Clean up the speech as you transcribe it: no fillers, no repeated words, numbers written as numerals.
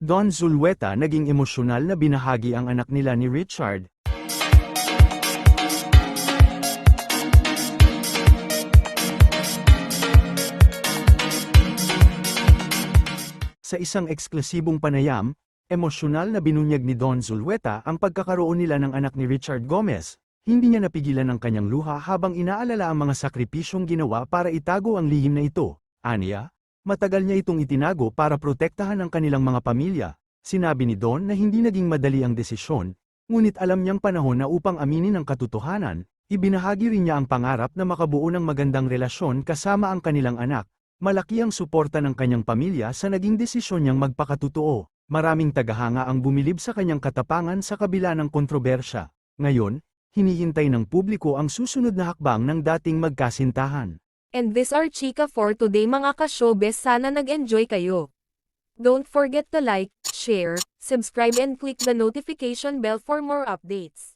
Don Zulueta naging emosyonal na binahagi ang anak nila ni Richard. Sa isang eksklusibong panayam, emosyonal na binunyag ni Don Zulueta ang pagkakaroon nila ng anak ni Richard Gomez. Hindi niya napigilan ang kanyang luha habang inaalala ang mga sakripisyong ginawa para itago ang lihim na ito. Aniya, matagal niya itong itinago para protektahan ang kanilang mga pamilya. Sinabi ni Don na hindi naging madali ang desisyon, ngunit alam niyang panahon na upang aminin ang katotohanan. Ibinahagi rin niya ang pangarap na makabuo ng magandang relasyon kasama ang kanilang anak. Malaki ang suporta ng kanyang pamilya sa naging desisyon niyang magpakatotoo. Maraming tagahanga ang bumilib sa kanyang katapangan sa kabila ng kontrobersya. Ngayon, hinihintay ng publiko ang susunod na hakbang ng dating magkasintahan. And this are chika for today mga ka-showbiz, sana nag-enjoy kayo. Don't forget to like, share, subscribe and click the notification bell for more updates.